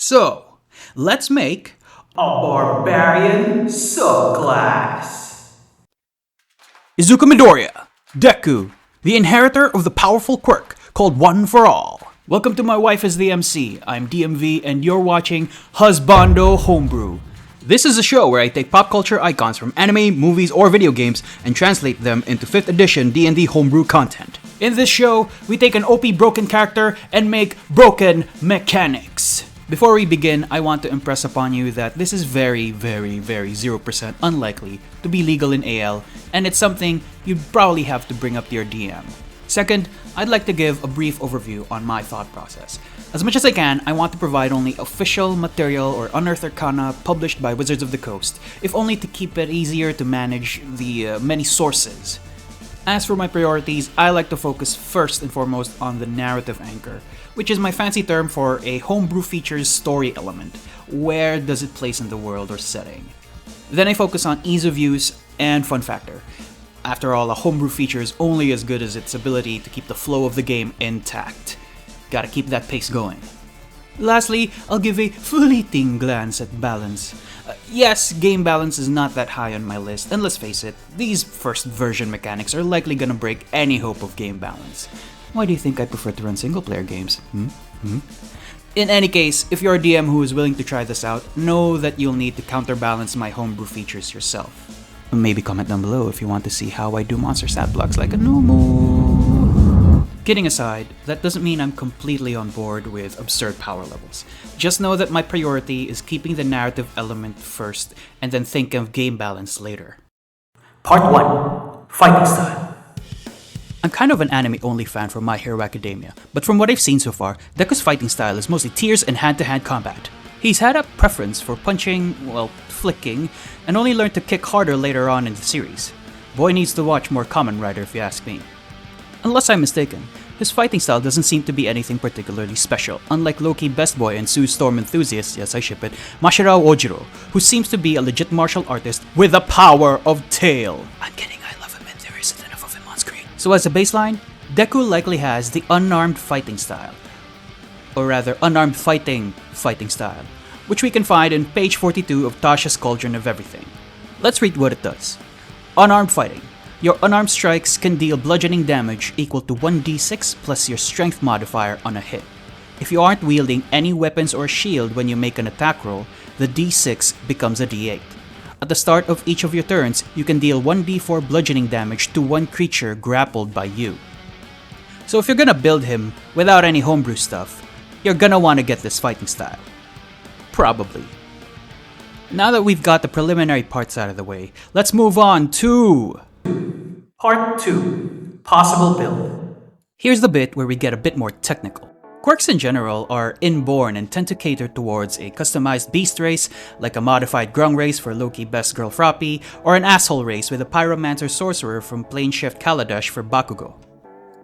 So, let's make a barbarian subclass. Izuku Midoriya, Deku, the inheritor of the powerful quirk called One for All. Welcome to My Wife is the MC. I'm DMV and you're watching Husbando Homebrew. This is a show where I take pop culture icons from anime, movies, or video games and translate them into 5th edition D&D homebrew content. In this show, we take an OP broken character and make broken mechanics. Before we begin, I want to impress upon you that this is very 0% unlikely to be legal in AL, and it's something you'd probably have to bring up to your DM. Second, I'd like to give a brief overview on my thought process. As much as I can, I want to provide only official material or unearthed arcana published by Wizards of the Coast, if only to keep it easier to manage the many sources. As for my priorities, I like to focus first and foremost on the narrative anchor, which is my fancy term for a homebrew feature's story element. Where does it place in the world or setting? Then I focus on ease of use and fun factor. After all, a homebrew feature is only as good as its ability to keep the flow of the game intact. Gotta keep that pace going. Lastly, I'll give a fleeting glance at balance. Yes, game balance is not that high on my list, and let's face it, these first version mechanics are likely gonna break any hope of game balance. Why do you think I prefer to run single player games? In any case, if you're a DM who is willing to try this out, know that you'll need to counterbalance my homebrew features yourself. Maybe comment down below if you want to see how I do monster stat blocks like a normal. Kidding aside, that doesn't mean I'm completely on board with absurd power levels. Just know that my priority is keeping the narrative element first and then think of game balance later. Part 1. Fighting Style. I'm kind of an anime-only fan for My Hero Academia, but from what I've seen so far, Deku's fighting style is mostly tiers and hand-to-hand combat. He's had a preference for punching, flicking, and only learned to kick harder later on in the series. Boy needs to watch more Kamen Rider if you ask me. Unless I'm mistaken, his fighting style doesn't seem to be anything particularly special, unlike Loki Best Boy and Sue's Storm enthusiast, yes I ship it, Mashirao Ojiro, who seems to be a legit martial artist with the power of tail. I'm kidding, I love him and there isn't enough of him on screen. So as a baseline, Deku likely has the unarmed fighting style. Or rather, unarmed fighting style, which we can find in page 42 of Tasha's Cauldron of Everything. Let's read what it does. Unarmed fighting. Your unarmed strikes can deal bludgeoning damage equal to 1d6 plus your strength modifier on a hit. If you aren't wielding any weapons or shield when you make an attack roll, the d6 becomes a d8. At the start of each of your turns, you can deal 1d4 bludgeoning damage to one creature grappled by you. So if you're gonna build him without any homebrew stuff, you're gonna want to get this fighting style. Probably. Now that we've got the preliminary parts out of the way, let's move on to Part 2. Possible build. Here's the bit where we get a bit more technical. Quirks in general are inborn and tend to cater towards a customized beast race, like a modified grung race for Loki Best Girl Froppy, or an asshole race with a pyromancer sorcerer from Planeshift Kaladesh for Bakugo.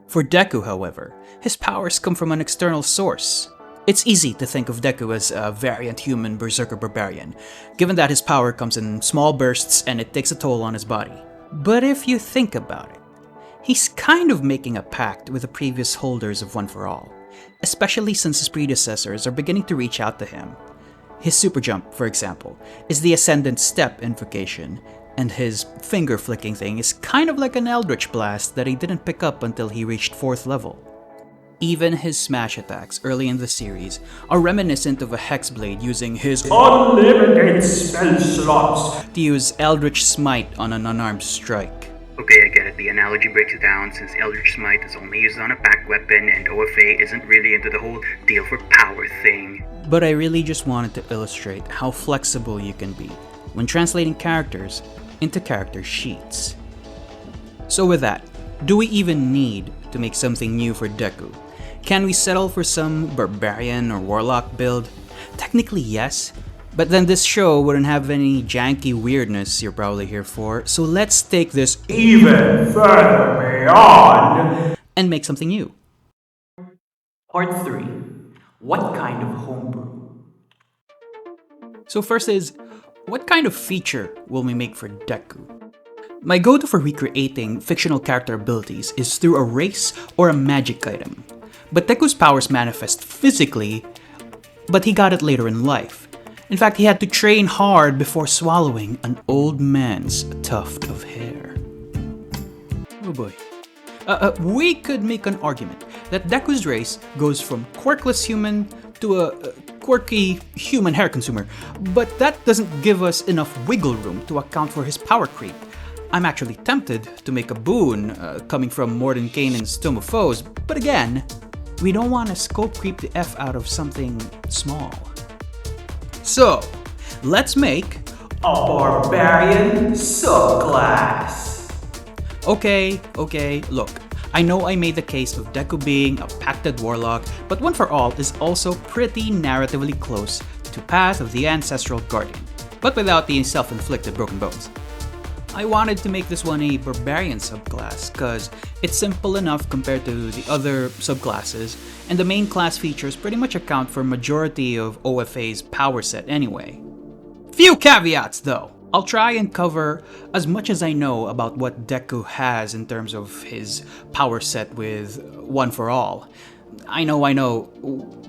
For Deku, however, his powers come from an external source. It's easy to think of Deku as a variant human berserker barbarian, given that his power comes in small bursts and it takes a toll on his body. But if you think about it, he's kind of making a pact with the previous holders of One for All, especially since his predecessors are beginning to reach out to him. His super jump, for example, is the Ascendant Step invocation, and his finger flicking thing is kind of like an Eldritch Blast that he didn't pick up until he reached 4th level. Even his smash attacks early in the series are reminiscent of a Hexblade using his unlimited spell slots to use Eldritch Smite on an unarmed strike. Okay, I get it. The analogy breaks it down since Eldritch Smite is only used on a packed weapon and OFA isn't really into the whole deal for power thing. But I really just wanted to illustrate how flexible you can be when translating characters into character sheets. So with that, do we even need to make something new for Deku? Can we settle for some barbarian or warlock build? Technically yes, but then this show wouldn't have any janky weirdness you're probably here for, so let's take this even further beyond and make something new. Part 3. What kind of homebrew? So first is, what kind of feature will we make for Deku? My go-to for recreating fictional character abilities is through a race or a magic item. But Deku's powers manifest physically but he got it later in life. In fact, he had to train hard before swallowing an old man's tuft of hair. Oh boy. We could make an argument that Deku's race goes from quirkless human to a quirky human hair consumer, but that doesn't give us enough wiggle room to account for his power creep. I'm actually tempted to make a boon coming from Mordenkainen's Tome of Foes, but again, we don't want to scope creep the F out of something small. So, let's make A barbarian subclass. Okay, look. I know I made the case of Deku being a pacted warlock, but One for All is also pretty narratively close to Path of the Ancestral Guardian, but without the self-inflicted broken bones. I wanted to make this one a barbarian subclass, cause it's simple enough compared to the other subclasses, and the main class features pretty much account for majority of OFA's power set anyway. Few caveats though! I'll try and cover as much as I know about what Deku has in terms of his power set with One for All. I know,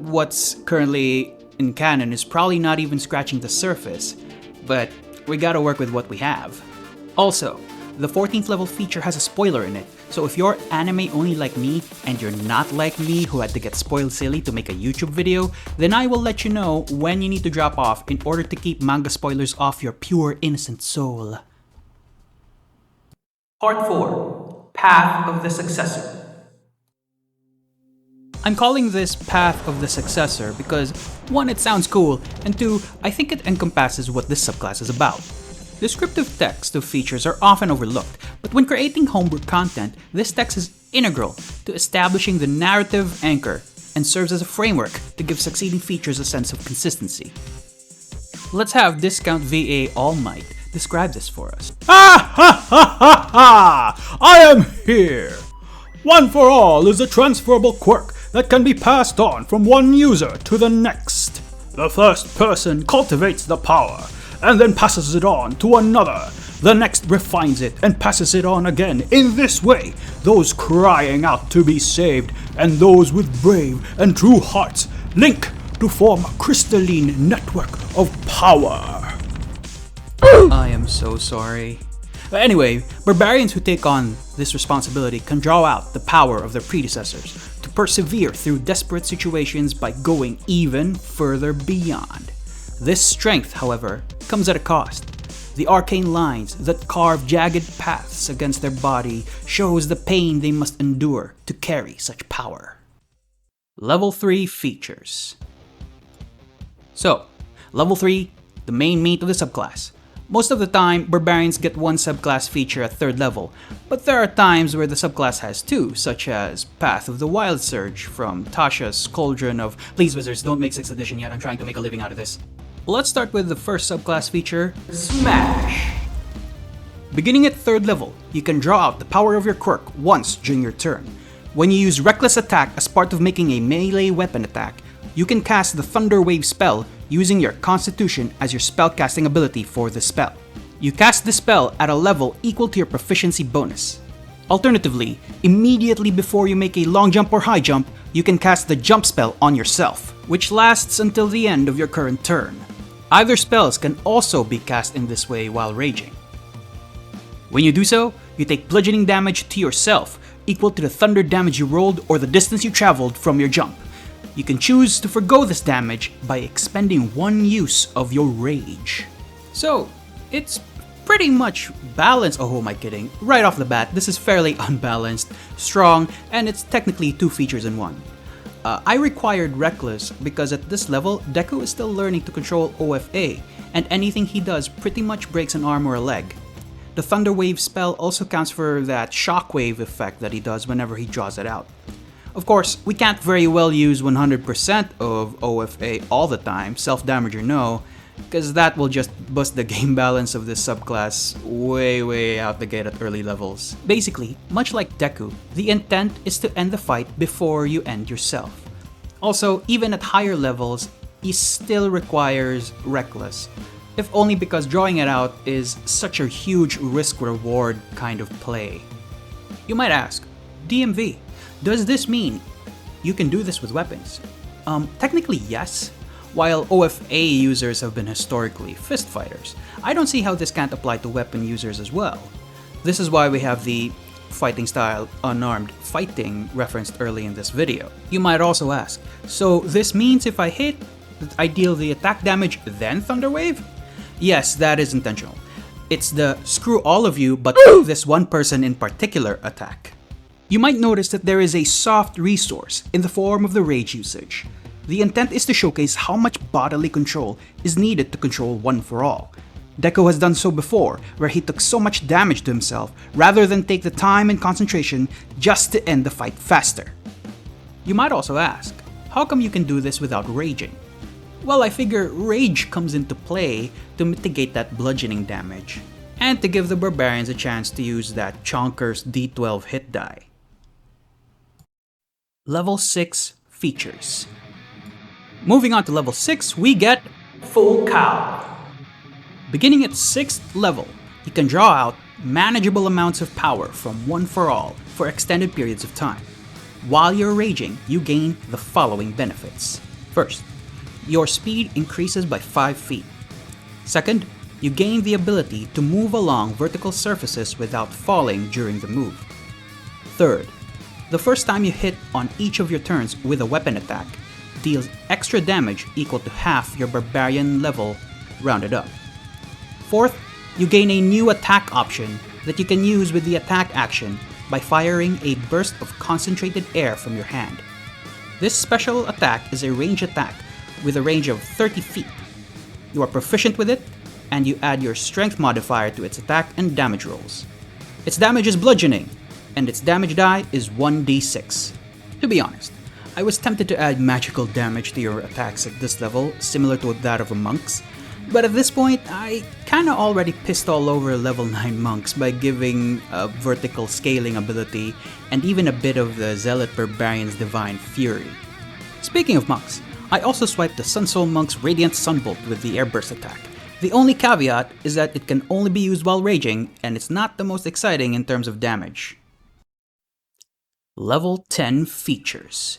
what's currently in canon is probably not even scratching the surface, but we gotta work with what we have. Also, the 14th level feature has a spoiler in it, so if you're anime only like me, and you're not like me who had to get spoiled silly to make a YouTube video, then I will let you know when you need to drop off in order to keep manga spoilers off your pure innocent soul. Part 4. Path of the Successor. I'm calling this Path of the Successor because 1, it sounds cool, and 2, I think it encompasses what this subclass is about. Descriptive text of features are often overlooked, but when creating homebrew content, this text is integral to establishing the narrative anchor and serves as a framework to give succeeding features a sense of consistency. Let's have Discount VA All Might describe this for us. Ha ha ha ha ha! I am here! One for All is a transferable quirk that can be passed on from one user to the next. The first person cultivates the power, and then passes it on to another. The next refines it and passes it on again. In this way, those crying out to be saved and those with brave and true hearts link to form a crystalline network of power. I am so sorry. Anyway, barbarians who take on this responsibility can draw out the power of their predecessors to persevere through desperate situations by going even further beyond. This strength, however, comes at a cost. The arcane lines that carve jagged paths against their body shows the pain they must endure to carry such power. Level 3 features. So, Level 3, the main meat of the subclass. Most of the time, barbarians get one subclass feature at 3rd level, but there are times where the subclass has 2, such as Path of the Wild Surge from Tasha's Cauldron of Please Wizards, don't make 6th edition yet, I'm trying to make a living out of this. Let's start with the first subclass feature, Smash. Beginning at 3rd level, you can draw out the power of your quirk once during your turn. When you use Reckless Attack as part of making a melee weapon attack, you can cast the Thunder Wave spell using your Constitution as your spellcasting ability for the spell. You cast the spell at a level equal to your proficiency bonus. Alternatively, immediately before you make a long jump or high jump, you can cast the jump spell on yourself, which lasts until the end of your current turn. Either spells can also be cast in this way while raging. When you do so, you take bludgeoning damage to yourself, equal to the thunder damage you rolled or the distance you traveled from your jump. You can choose to forgo this damage by expending 1 use of your rage. So, it's pretty much balanced. Oh, who am I kidding? Right off the bat, this is fairly unbalanced, strong, and it's technically 2 features in 1. I required Reckless because at this level, Deku is still learning to control OFA, and anything he does pretty much breaks an arm or a leg. The Thunder Wave spell also counts for that shockwave effect that he does whenever he draws it out. Of course, we can't very well use 100% of OFA all the time, self-damage or no, because that will just bust the game balance of this subclass way out the gate at early levels. Basically, much like Deku, the intent is to end the fight before you end yourself. Also, even at higher levels, he still requires Reckless, if only because drawing it out is such a huge risk-reward kind of play. You might ask, DMV, does this mean you can do this with weapons? Technically yes. While OFA users have been historically fist fighters, I don't see how this can't apply to weapon users as well. This is why we have the fighting style unarmed fighting referenced early in this video. You might also ask, so this means if I hit, I deal the attack damage then Thunder Wave? Yes, that is intentional. It's the screw all of you but this one person in particular attack. You might notice that there is a soft resource in the form of the rage usage. The intent is to showcase how much bodily control is needed to control One for All. Deku has done so before, where he took so much damage to himself rather than take the time and concentration just to end the fight faster. You might also ask, how come you can do this without raging? Well, I figure rage comes into play to mitigate that bludgeoning damage, and to give the barbarians a chance to use that Chonker's D12 hit die. Level 6 Features. Moving on to level 6, we get Full Cow. Beginning at 6th level, you can draw out manageable amounts of power from One for All for extended periods of time. While you're raging, you gain the following benefits. First, your speed increases by 5 feet. Second, you gain the ability to move along vertical surfaces without falling during the move. Third, the first time you hit on each of your turns with a weapon attack deals extra damage equal to half your barbarian level rounded up. Fourth, you gain a new attack option that you can use with the attack action by firing a burst of concentrated air from your hand. This special attack is a range attack with a range of 30 feet. You are proficient with it, and you add your strength modifier to its attack and damage rolls. Its damage is bludgeoning, and its damage die is 1d6. To be honest, I was tempted to add magical damage to your attacks at this level, similar to that of a monk's, but at this point, I kinda already pissed all over level 9 monks by giving a vertical scaling ability and even a bit of the Zealot Barbarian's Divine Fury. Speaking of monks, I also swiped the Sun Soul Monk's Radiant Sunbolt with the Airburst attack. The only caveat is that it can only be used while raging, and it's not the most exciting in terms of damage. Level 10 Features.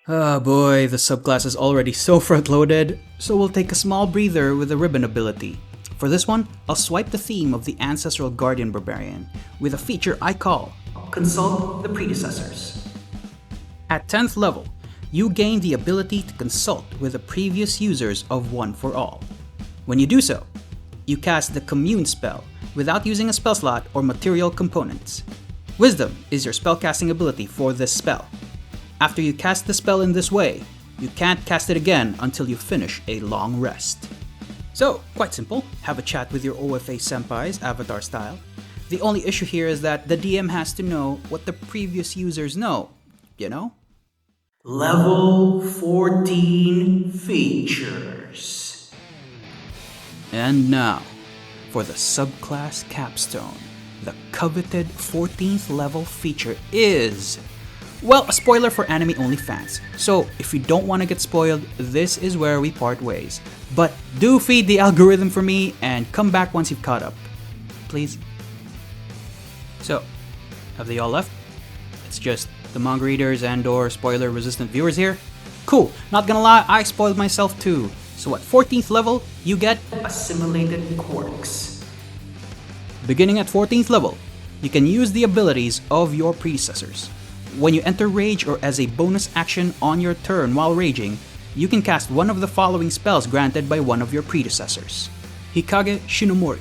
Oh boy, the subclass is already so front-loaded, so we'll take a small breather with the Ribbon ability. For this one, I'll swipe the theme of the Ancestral Guardian Barbarian with a feature I call Consult the Predecessors. At 10th level, you gain the ability to consult with the previous users of One for All. When you do so, you cast the Commune spell without using a spell slot or material components. Wisdom is your spellcasting ability for this spell. After you cast the spell in this way, you can't cast it again until you finish a long rest. So, quite simple, have a chat with your OFA senpais, avatar style. The only issue here is that the DM has to know what the previous users know, you know? Level 14 Features. And now, for the subclass capstone, the coveted 14th level feature is... well, a spoiler for anime-only fans, so if you don't want to get spoiled, this is where we part ways. But do feed the algorithm for me and come back once you've caught up. Please? So, have they all left? It's just the manga readers and or spoiler-resistant viewers here? Cool, not gonna lie, I spoiled myself too. So at 14th level, you get Assimilated Quirks. Beginning at 14th level, you can use the abilities of your predecessors. When you enter Rage or as a bonus action on your turn while raging, you can cast one of the following spells granted by one of your predecessors. Hikage Shinomori.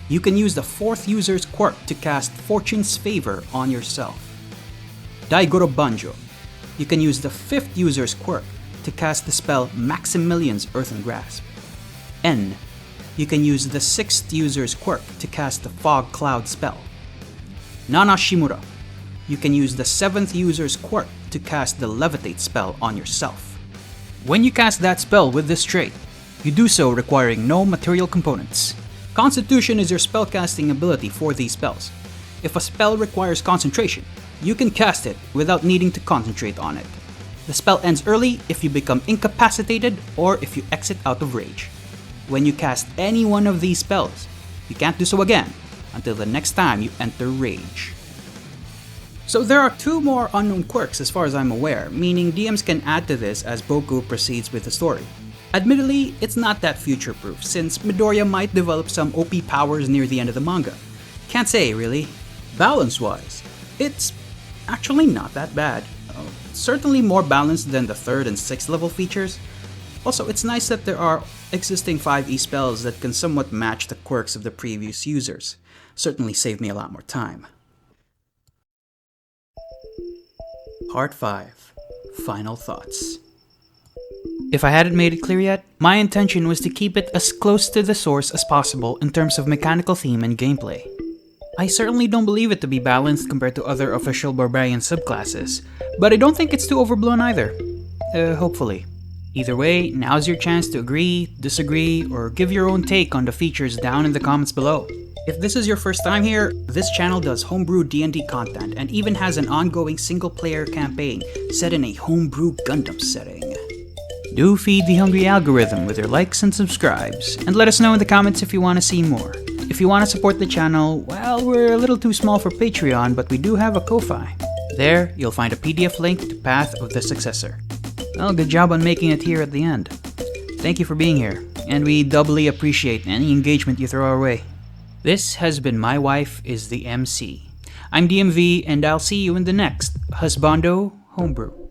You can use the 4th user's quirk to cast Fortune's Favor on yourself. Daigoro Banjo. You can use the 5th user's quirk to cast the spell Maximilian's Earthen Grasp. N. You can use the 6th user's quirk to cast the Fog Cloud spell. Nana Shimura. You can use the 7th user's quirk to cast the Levitate spell on yourself. When you cast that spell with this trait, you do so requiring no material components. Constitution is your spellcasting ability for these spells. If a spell requires concentration, you can cast it without needing to concentrate on it. The spell ends early if you become incapacitated or if you exit out of rage. When you cast any one of these spells, you can't do so again until the next time you enter rage. So there are 2 more unknown quirks as far as I'm aware, meaning DMs can add to this as Boku proceeds with the story. Admittedly, it's not that future-proof, since Midoriya might develop some OP powers near the end of the manga. Can't say, really. Balance-wise, it's actually not that bad. Certainly more balanced than the 3rd and 6th level features. Also, it's nice that there are existing 5E spells that can somewhat match the quirks of the previous users. Certainly saved me a lot more time. Part 5. Final Thoughts. If I hadn't made it clear yet, my intention was to keep it as close to the source as possible in terms of mechanical theme and gameplay. I certainly don't believe it to be balanced compared to other official barbarian subclasses, but I don't think it's too overblown either. Hopefully. Either way, now's your chance to agree, disagree, or give your own take on the features down in the comments below. If this is your first time here, this channel does homebrew D&D content and even has an ongoing single-player campaign set in a homebrew Gundam setting. Do feed the hungry algorithm with your likes and subscribes, and let us know in the comments if you want to see more. If you want to support the channel, well, we're a little too small for Patreon, but we do have a Ko-Fi. There, you'll find a PDF link to Path of the Successor. Well, good job on making it here at the end. Thank you for being here, and we doubly appreciate any engagement you throw our way. This has been My Wife is the MC. I'm DMV, and I'll see you in the next Husbando Homebrew.